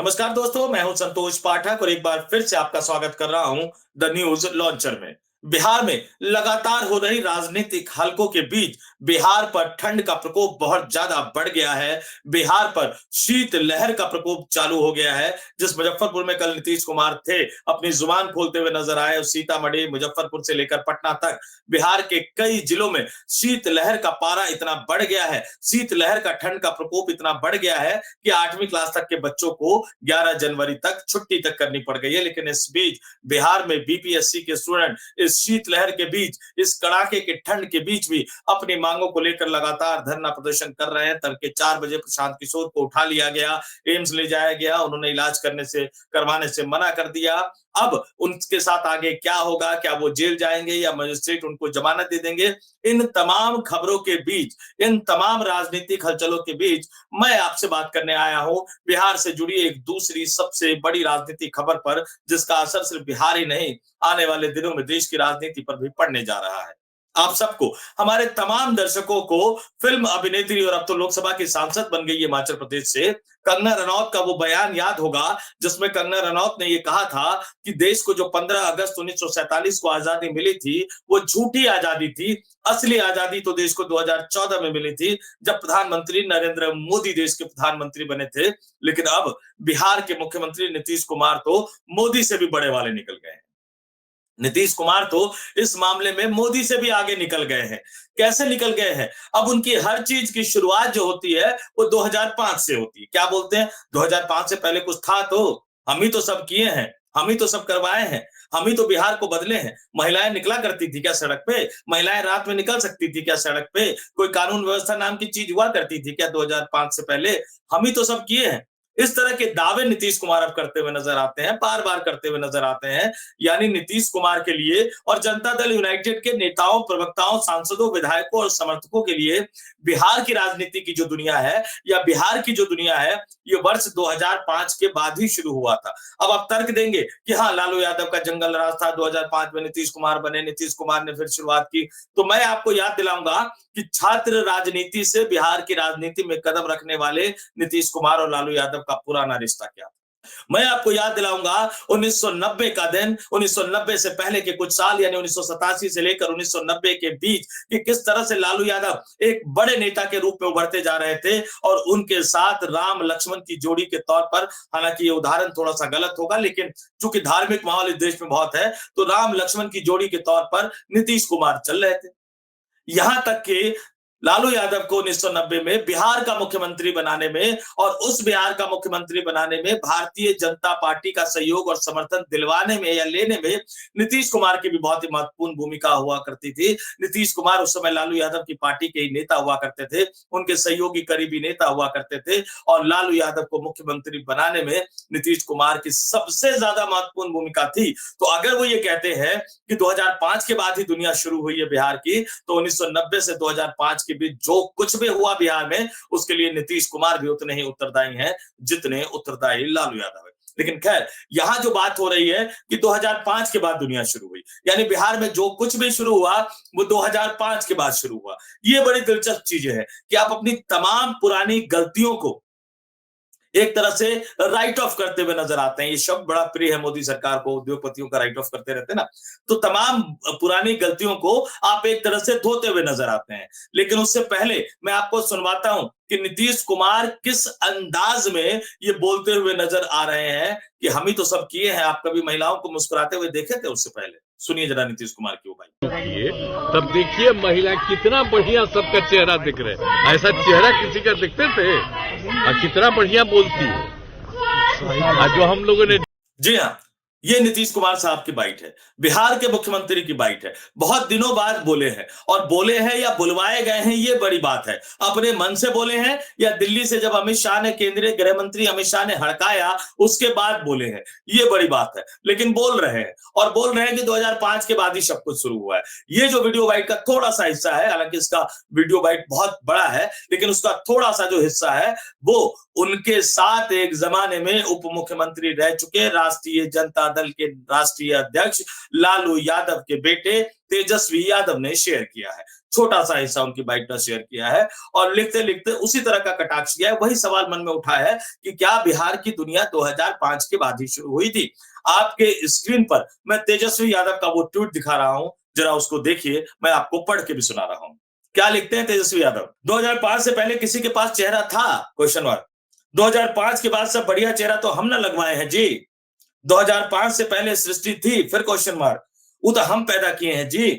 नमस्कार दोस्तों, मैं हूं संतोष पाठक और एक बार फिर से आपका स्वागत कर रहा हूं द न्यूज लॉन्चर में। बिहार में लगातार हो रही राजनीतिक हलकों के बीच बिहार पर ठंड का प्रकोप बहुत ज्यादा बढ़ गया है। बिहार पर शीत लहर का प्रकोप चालू हो गया है। जिस मुजफ्फरपुर में कल नीतीश कुमार थे, अपनी जुबान खोलते हुए नजर आए और सीतामढ़ी, मुजफ्फरपुर से लेकर पटना तक बिहार के कई जिलों में शीत लहर का पारा इतना बढ़ गया है, शीत लहर का ठंड का प्रकोप इतना बढ़ गया है कि 8वीं क्लास तक के बच्चों को 11 जनवरी तक छुट्टी तक करनी पड़ गई है। लेकिन इस बीच बिहार में बीपीएससी के स्टूडेंट इस शीतलहर के बीच, इस कड़ाके के ठंड के बीच भी अपनी मांगों को लेकर लगातार धरना प्रदर्शन कर रहे हैं। तड़के 4 बजे प्रशांत किशोर को उठा लिया गया, एम्स ले जाया गया, उन्होंने इलाज करवाने से मना कर दिया। अब उनके साथ आगे क्या होगा, क्या वो जेल जाएंगे या मजिस्ट्रेट उनको जमानत दे देंगे? इन तमाम खबरों के बीच, इन तमाम राजनीतिक हलचलों के बीच मैं आपसे बात करने आया हूं बिहार से जुड़ी एक दूसरी सबसे बड़ी राजनीतिक खबर पर, जिसका असर सिर्फ बिहार ही नहीं, आने वाले दिनों में देश की राजनीति पर भी पड़ने जा रहा है। आप सबको, हमारे तमाम दर्शकों को फिल्म अभिनेत्री और अब तो लोकसभा की सांसद बन गई है हिमाचल प्रदेश से, कंगना रनौत का वो बयान याद होगा जिसमें कंगना रनौत ने ये कहा था कि देश को जो 15 अगस्त 1947 को आजादी मिली थी वो झूठी आजादी थी। असली आजादी तो देश को 2014 में मिली थी, जब प्रधानमंत्री नरेंद्र मोदी देश के प्रधानमंत्री बने थे। लेकिन अब बिहार के मुख्यमंत्री नीतीश कुमार तो मोदी से भी बड़े वाले निकल गए हैं। नीतीश कुमार तो इस मामले में मोदी से भी आगे निकल गए हैं। कैसे निकल गए हैं? अब उनकी हर चीज की शुरुआत जो होती है वो 2005 से होती है। क्या बोलते हैं? 2005 से पहले कुछ था तो? हम ही तो सब किए हैं, हम ही तो सब करवाए हैं, हम ही तो बिहार को बदले हैं। महिलाएं निकला करती थी क्या सड़क पे? महिलाएं रात में निकल सकती थी क्या सड़क पे? कोई कानून व्यवस्था नाम की चीज हुआ करती थी क्या 2005 से पहले? हम ही तो सब किए हैं। इस तरह के दावे नीतीश कुमार अब करते हुए नजर आते हैं, बार बार करते हुए नजर आते हैं। यानी नीतीश कुमार के लिए और जनता दल यूनाइटेड के नेताओं, प्रवक्ताओं, सांसदों, विधायकों और समर्थकों के लिए बिहार की राजनीति की जो दुनिया है या बिहार की जो दुनिया है, ये वर्ष 2005 के बाद ही शुरू हुआ था। अब आप तर्क देंगे कि हाँ, लालू यादव का जंगल राज था, 2005 में नीतीश कुमार बने, नीतीश कुमार ने फिर शुरुआत की। तो मैं आपको याद दिलाऊंगा कि छात्र राजनीति से बिहार की राजनीति में कदम रखने वाले नीतीश कुमार और लालू यादव का पुराना रिश्ता क्या था। मैं आपको याद दिलाऊंगा 1990 का दिन, 1990 से पहले के कुछ साल यानी 1987 से लेकर 1990 के बीच कि किस तरह से लालू यादव एक बड़े नेता के रूप में उभरते जा रहे थे और उनके साथ राम लक्ष्मण की जोड़ी के तौर पर, हालांकि ये उदाहरण थोड़ा सा गलत होगा लेकिन चूंकि धार्मिक माहौल इस देश में बहुत है, तो राम लक्ष्मण की जोड़ी के तौर पर नीतीश कुमार चल रहे थे। यहां तक कि लालू यादव को 1990 में बिहार का मुख्यमंत्री बनाने में और उस बिहार का मुख्यमंत्री बनाने में भारतीय जनता पार्टी का सहयोग और समर्थन दिलवाने में या लेने में नीतीश कुमार की भी बहुत ही महत्वपूर्ण भूमिका हुआ करती थी। नीतीश कुमार उस समय लालू यादव की पार्टी के ही नेता हुआ करते थे, उनके सहयोगी करीबी नेता हुआ करते थे और लालू यादव को मुख्यमंत्री बनाने में नीतीश कुमार की सबसे ज्यादा महत्वपूर्ण भूमिका थी। तो अगर वो ये कहते हैं कि 2005 के बाद ही दुनिया शुरू हुई है बिहार की, तो 1990 से 2005 के बीच जो कुछ भी हुआ बिहार में, उसके लिए नीतीश कुमार भी उतने ही उत्तरदायी हैं जितने उत्तरदायी लालू यादव है। लेकिन खैर, यहां जो बात हो रही है कि 2005 के बाद दुनिया शुरू हुई, यानी बिहार में जो कुछ भी शुरू हुआ वो 2005 के बाद शुरू हुआ। ये बड़ी दिलचस्प चीजें हैं कि आप अपनी तमाम पुरानी गलतियों को एक तरह से राइट ऑफ करते हुए नजर आते हैं। ये शब्द बड़ा प्रिय है मोदी सरकार को, उद्योगपतियों का राइट ऑफ करते रहते हैं ना। तो तमाम पुरानी गलतियों को आप एक तरह से धोते हुए नजर आते हैं। लेकिन उससे पहले मैं आपको सुनवाता हूं कि नीतीश कुमार किस अंदाज में ये बोलते हुए नजर आ रहे हैं कि हम ही तो सब किए हैं। आप कभी महिलाओं को मुस्कुराते हुए देखे थे? उससे पहले सुनिए जरा नीतीश कुमार की वो भाई। तब देखिए महिला कितना बढ़िया सबका चेहरा दिख रहा है। ऐसा चेहरा किसी का दिखते थे और कितना बढ़िया बोलती है। आज जो हम लोगों ने, जी हाँ, ये नीतीश कुमार साहब की बाइट है, बिहार के मुख्यमंत्री की बाइट है। बहुत दिनों बाद बोले हैं और बोले हैं या बुलवाए गए हैं, ये बड़ी बात है। अपने मन से बोले हैं या दिल्ली से जब अमित शाह ने, केंद्रीय गृह मंत्री अमित शाह ने हड़काया उसके बाद बोले हैं, ये बड़ी बात है। लेकिन बोल रहे हैं और बोल रहे हैं कि 2005 के बाद ही सब कुछ शुरू हुआ है। ये जो वीडियो बाइट का थोड़ा सा हिस्सा है, हालांकि इसका वीडियो बाइट बहुत बड़ा है, लेकिन उसका थोड़ा सा जो हिस्सा है वो उनके साथ एक जमाने में उप मुख्यमंत्री रह चुके राष्ट्रीय जनता दल के राष्ट्रीय अध्यक्ष लालू यादव के बेटे तेजस्वी यादव ने शेयर किया है। छोटा सा हिस्सा उनकी बाइट का शेयर किया है और लिखते लिखते उसी तरह का कटाक्ष किया है। वही सवाल मन में उठा है कि क्या बिहार की दुनिया 2005 के बाद ही शुरू हुई थी? आपके स्क्रीन पर मैं तेजस्वी यादव का वो ट्वीट दिखा रहा हूं, जरा उसको देखिए। मैं आपको पढ़ के भी सुना रहा हूं। क्या लिखते हैं तेजस्वी यादव? 2005 से पहले किसी के पास चेहरा था? Question mark. 2005 के बाद सब बढ़िया चेहरा तो हम ना लगवाए हैं जी। 2005 से पहले सृष्टि थी, फिर क्वेश्चन मार्क। वो तो हम पैदा किए हैं जी।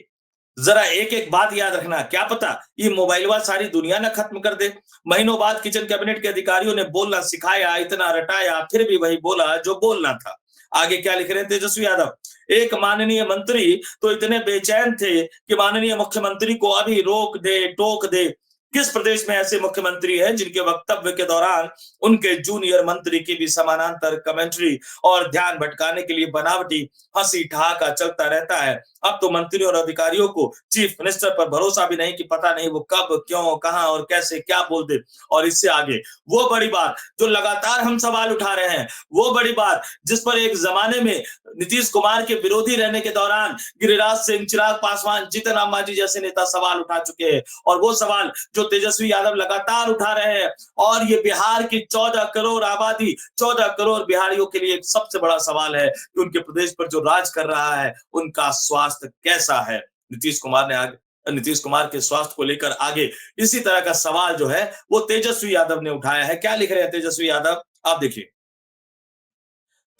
जरा एक एक बात याद रखना, क्या पता ये मोबाइलवा सारी दुनिया ना खत्म कर दे। महीनों बाद किचन कैबिनेट के अधिकारियों ने बोलना सिखाया, इतना रटाया, फिर भी वही बोला जो बोलना था। आगे क्या लिख रहे हैं तेजस्वी यादव? एक माननीय मंत्री तो इतने बेचैन थे कि माननीय मुख्यमंत्री को अभी रोक दे, टोक दे। किस प्रदेश में ऐसे मुख्यमंत्री हैं जिनके वक्तव्य के दौरान उनके जूनियर मंत्री की भी समानांतर कमेंट्री और ध्यान भटकाने के लिए बनावटी हंसी ठहाका चलता रहता है? अब तो मंत्रियों और अधिकारियों को चीफ मिनिस्टर पर भरोसा भी नहीं कि पता नहीं वो कब, क्यों, कहां और कैसे क्या बोल दे। और इससे आगे वो बड़ी बात जो लगातार हम सवाल उठा रहे हैं, वो बड़ी बात जिस पर एक जमाने में नीतीश कुमार के विरोधी रहने के दौरान गिरिराज सिंह, चिराग पासवान, जीतन राम मांझी जैसे नेता सवाल उठा चुके हैं, और वो सवाल जो तेजस्वी यादव लगातार उठा रहे हैं। और ये बिहार की 14 करोड़ आबादी, 14 करोड़ बिहारियों के लिए एक सबसे बड़ा सवाल है कि उनके प्रदेश पर जो राज कर रहा है उनका स्वास्थ्य कैसा है। नीतीश कुमार के स्वास्थ्य को लेकर आगे इसी तरह का सवाल जो है वो तेजस्वी यादव ने उठाया है। क्या लिख रहे हैं तेजस्वी यादव? आप देखिए।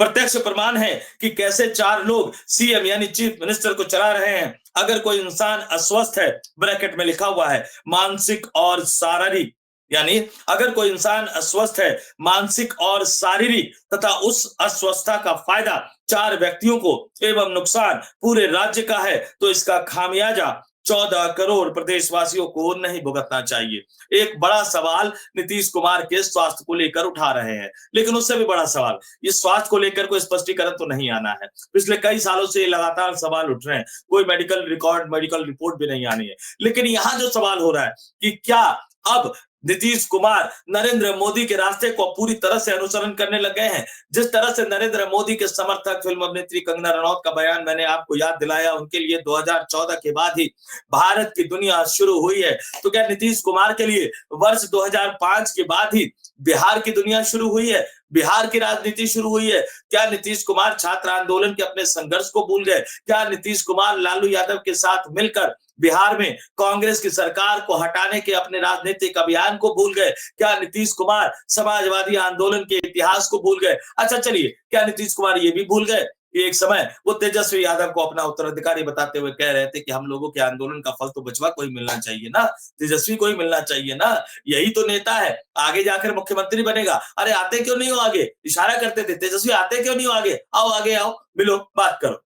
प्रत्यक्ष प्रमाण है कि कैसे 4 लोग सीएम यानी चीफ मिनिस्टर को चला रहे हैं। अगर कोई इंसान अस्वस्थ है, ब्रैकेट में लिखा हुआ है मानसिक और शारीरिक, यानी अगर कोई इंसान अस्वस्थ है मानसिक और शारीरिक तथा उस अस्वस्थता का फायदा 4 व्यक्तियों को एवं नुकसान पूरे राज्य का है, तो इसका खामियाजा 14 करोड़ प्रदेशवासियों को नहीं भुगतना चाहिए। एक बड़ा सवाल नीतीश कुमार के स्वास्थ्य को लेकर उठा रहे हैं, लेकिन उससे भी बड़ा सवाल ये स्वास्थ्य को लेकर कोई स्पष्टीकरण तो नहीं आना है। पिछले कई सालों से लगातार सवाल उठ रहे हैं, कोई मेडिकल रिकॉर्ड, मेडिकल रिपोर्ट भी नहीं आनी है। लेकिन यहां जो सवाल हो रहा है कि क्या अब नीतीश कुमार नरेंद्र मोदी के रास्ते को पूरी तरह से अनुसरण करने लग गए हैं? जिस तरह से नरेंद्र मोदी के समर्थक फिल्म अभिनेत्री कंगना रनौत का बयान मैंने आपको याद दिलाया, उनके लिए 2014 के बाद ही भारत की दुनिया शुरू हुई है, तो क्या नीतीश कुमार के लिए वर्ष 2005 के बाद ही बिहार की दुनिया शुरू हुई है, बिहार की राजनीति शुरू हुई है? क्या नीतीश कुमार छात्र आंदोलन के अपने संघर्ष को भूल गए? क्या नीतीश कुमार लालू यादव के साथ मिलकर बिहार में कांग्रेस की सरकार को हटाने के अपने राजनीतिक अभियान को भूल गए? क्या नीतीश कुमार समाजवादी आंदोलन के इतिहास को भूल गए? अच्छा चलिए, क्या नीतीश कुमार ये भी भूल गए कि एक समय वो तेजस्वी यादव को अपना उत्तराधिकारी बताते हुए कह रहे थे कि हम लोगों के आंदोलन का फल तो बचवा को ही मिलना चाहिए ना, तेजस्वी को ही मिलना चाहिए ना, यही तो नेता है, आगे जाकर मुख्यमंत्री बनेगा। अरे आते क्यों नहीं हो आगे? इशारा करते थे तेजस्वी, आते क्यों नहीं हो आगे? आओ आगे आओ, मिलो, बात करो।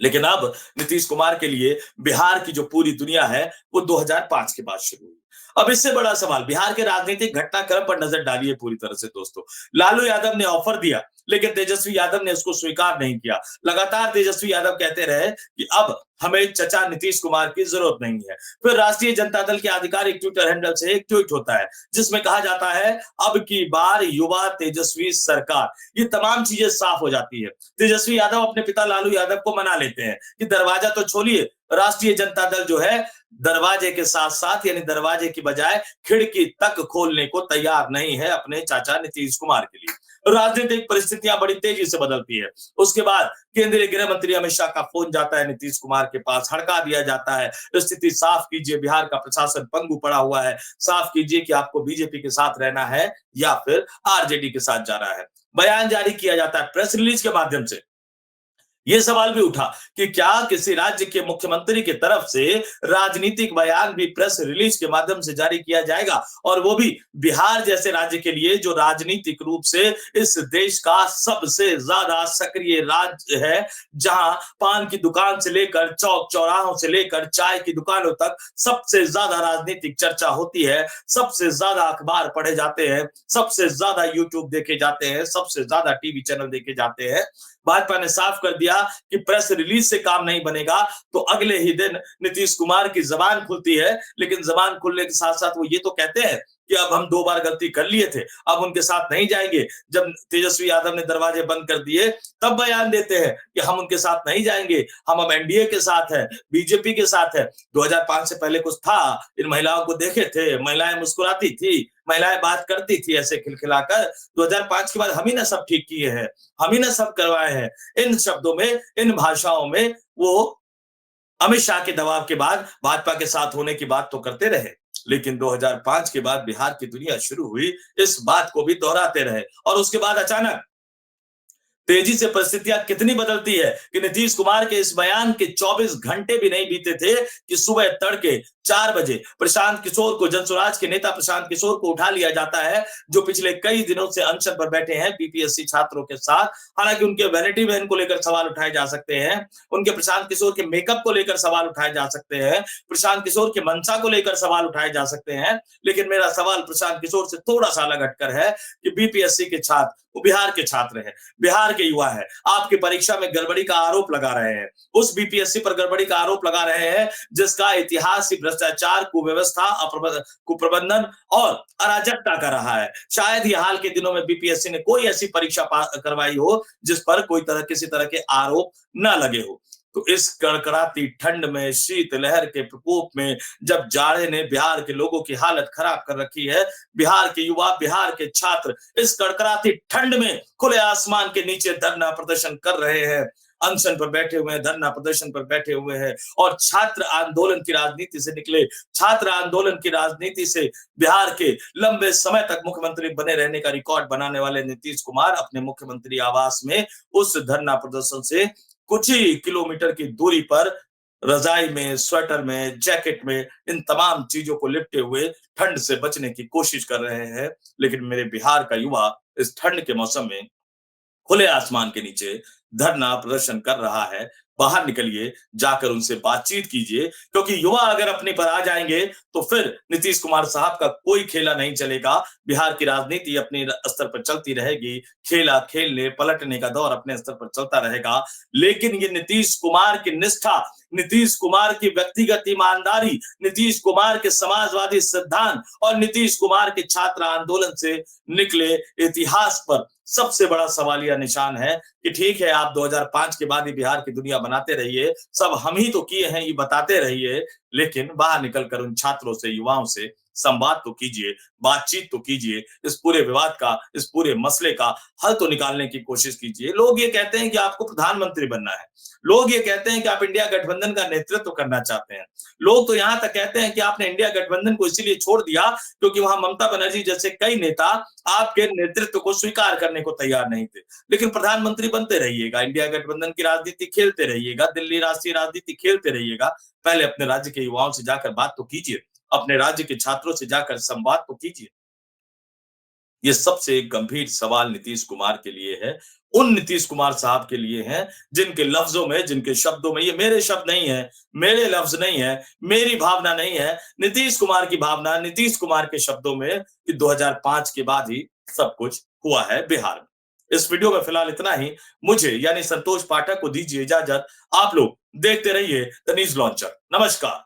लेकिन अब नीतीश कुमार के लिए बिहार की जो पूरी दुनिया है वो 2005 के बाद शुरू हुई। अब इससे बड़ा सवाल बिहार के राजनीतिक घटनाक्रम पर नजर डालिए पूरी तरह से दोस्तों। लालू यादव ने ऑफर दिया, लेकिन तेजस्वी यादव ने उसको स्वीकार नहीं किया। लगातार तेजस्वी यादव कहते रहे कि अब हमें चचा नीतीश कुमार की जरूरत नहीं है। फिर राष्ट्रीय जनता दल के आधिकारिक ट्विटर हैंडल से एक ट्वीट होता है जिसमें कहा जाता है अब की बार युवा तेजस्वी सरकार। ये तमाम चीजें साफ हो जाती है। तेजस्वी यादव अपने पिता लालू यादव को मना लेते हैं कि दरवाजा तो छोड़िए, राष्ट्रीय जनता दल जो है दरवाजे के साथ साथ यानी दरवाजे की बजाय खिड़की तक खोलने को तैयार नहीं है अपने चाचा नीतीश कुमार के लिए। राजनीतिक परिस्थितियां बड़ी तेजी से बदलती है। उसके बाद केंद्रीय गृह मंत्री अमित शाह का फोन जाता है नीतीश कुमार के पास, हड़का दिया जाता है, स्थिति साफ कीजिए, बिहार का प्रशासन पंगु पड़ा हुआ है, साफ कीजिए कि आपको बीजेपी के साथ रहना है या फिर आरजेडी के साथ जाना है। बयान जारी किया जाता है प्रेस रिलीज के माध्यम से। यह सवाल भी उठा कि क्या किसी राज्य के मुख्यमंत्री की तरफ से राजनीतिक बयान भी प्रेस रिलीज के माध्यम से जारी किया जाएगा, और वो भी बिहार जैसे राज्य के लिए जो राजनीतिक रूप से इस देश का सबसे ज्यादा सक्रिय राज्य है, जहां पान की दुकान से लेकर चौक चौराहों से लेकर चाय की दुकानों तक सबसे ज्यादा राजनीतिक चर्चा होती है, सबसे ज्यादा अखबार पढ़े जाते हैं, सबसे ज्यादा यूट्यूब देखे जाते हैं, सबसे ज्यादा टीवी चैनल देखे जाते हैं। भाजपा ने साफ कर दिया कि प्रेस रिलीज से काम नहीं बनेगा, तो अगले ही दिन नीतीश कुमार की जबान खुलती है, लेकिन जबान खुलने के साथ साथ वो ये तो कहते हैं कि अब हम 2 बार गलती कर लिए थे, अब उनके साथ नहीं जाएंगे। जब तेजस्वी यादव ने दरवाजे बंद कर दिए, तब बयान देते हैं कि हम उनके साथ नहीं जाएंगे, हम अब एनडीए के साथ हैं, बीजेपी के साथ है। 2005 से पहले कुछ था, इन महिलाओं को देखे थे, महिलाएं मुस्कुराती थी, महिलाएं बात करती थी ऐसे खिलखिलाकर। 2005 के बाद हम ही ना सब ठीक किए हैं, हम ही ना सब करवाए हैं। इन शब्दों में, इन भाषाओं में वो अमित शाह के दबाव के बाद भाजपा के साथ होने की बात तो करते रहे, लेकिन 2005 के बाद बिहार की दुनिया शुरू हुई, इस बात को भी दोहराते रहे। और उसके बाद अचानक तेजी से परिस्थितियां कितनी बदलती है कि नीतीश कुमार के इस बयान के 24 घंटे भी नहीं बीते थे कि सुबह तड़के 4 बजे प्रशांत किशोर को, जनसुराज के नेता प्रशांत किशोर को उठा लिया जाता है, जो पिछले कई दिनों से अनशन पर बैठे हैं बीपीएससी छात्रों के साथ। हालांकि उनके वैनिटी वैन को लेकर सवाल उठाए जा सकते हैं, उनके प्रशांत किशोर के मेकअप को लेकर सवाल उठाए जा सकते हैं, प्रशांत किशोर के मंशा को लेकर सवाल उठाए जा सकते हैं, लेकिन मेरा सवाल प्रशांत किशोर से थोड़ा सा अलग हटकर है कि बीपीएससी के छात्र, वो बिहार के छात्र हैं, बिहार के युवा है, आपकी परीक्षा में गड़बड़ी का आरोप लगा रहे हैं, उस बीपीएससी पर गड़बड़ी का आरोप लगा रहे हैं जिसका इतिहास ही भ्रष्टाचार, कुव्यवस्था, कुप्रबंधन और अराजकता का रहा है। शायद ही हाल के दिनों में बीपीएससी ने कोई ऐसी परीक्षा करवाई हो जिस पर कोई किसी तरह के आरोप न लगे हो। तो इस कड़कड़ाती ठंड में, शीतलहर के प्रकोप में, जब जाड़े ने बिहार के लोगों की हालत खराब कर रखी है, बिहार के युवा, बिहार के छात्र इस कड़कड़ाती ठंड में खुले आसमान के नीचे धरना प्रदर्शन कर रहे हैं, अनशन पर बैठे हुए हैं, धरना प्रदर्शन पर बैठे हुए हैं और छात्र आंदोलन की राजनीति से निकले, छात्र आंदोलन की राजनीति से बिहार के लंबे समय तक मुख्यमंत्री बने रहने का रिकॉर्ड बनाने वाले नीतीश कुमार अपने मुख्यमंत्री आवास में उस धरना प्रदर्शन से कुछ ही किलोमीटर की दूरी पर रजाई में, स्वेटर में, जैकेट में, इन तमाम चीजों को लिपटे हुए ठंड से बचने की कोशिश कर रहे हैं। लेकिन मेरे बिहार का युवा इस ठंड के मौसम में खुले आसमान के नीचे धरना प्रदर्शन कर रहा है। बाहर निकलिए, जाकर उनसे बातचीत कीजिए, क्योंकि युवा अगर अपने पर आ जाएंगे तो फिर नीतीश कुमार साहब का कोई खेला नहीं चलेगा। बिहार की राजनीति अपने स्तर पर चलती रहेगी, खेला खेलने पलटने का दौर अपने स्तर पर चलता रहेगा, लेकिन ये नीतीश कुमार की निष्ठा, नीतीश कुमार की व्यक्तिगत ईमानदारी, नीतीश कुमार के समाजवादी सिद्धांत और नीतीश कुमार के छात्र आंदोलन से निकले इतिहास पर सबसे बड़ा सवालिया निशान है कि ठीक है, आप 2005 के बाद ही बिहार की दुनिया बनाते रहिए, सब हम ही तो किए हैं ये बताते रहिए, लेकिन बाहर निकलकर उन छात्रों से, युवाओं से संवाद तो कीजिए, बातचीत तो कीजिए, इस पूरे विवाद का, इस पूरे मसले का हल तो निकालने की कोशिश कीजिए। लोग ये कहते हैं कि आपको प्रधानमंत्री बनना है, लोग ये कहते हैं कि आप इंडिया गठबंधन का नेतृत्व करना चाहते हैं, लोग तो यहां तक कहते हैं कि आपने इंडिया गठबंधन को इसीलिए छोड़ दिया क्योंकि वहां ममता बनर्जी जैसे कई नेता आपके नेतृत्व को स्वीकार करने को तैयार नहीं थे। लेकिन प्रधानमंत्री बनते रहिएगा, इंडिया गठबंधन की राजनीति खेलते रहिएगा, दिल्ली राष्ट्रीय राजनीति खेलते रहिएगा। पहले अपने राज्य के युवाओं से जाकर बात तो कीजिए, अपने राज्य के छात्रों से जाकर संवाद तो कीजिए। ये सबसे गंभीर सवाल नीतीश कुमार के लिए है, उन नीतीश कुमार साहब के लिए है जिनके लफ्जों में, जिनके शब्दों में, ये मेरे शब्द नहीं है, मेरे लफ्ज नहीं है, मेरी भावना नहीं है, नीतीश कुमार की भावना, नीतीश कुमार के शब्दों में कि 2005 के बाद ही सब कुछ हुआ है बिहार में। इस वीडियो में फिलहाल इतना ही। मुझे यानी संतोष पाठक को दीजिए इजाजत। आप लोग देखते रहिए द न्यूज लॉन्चर। नमस्कार।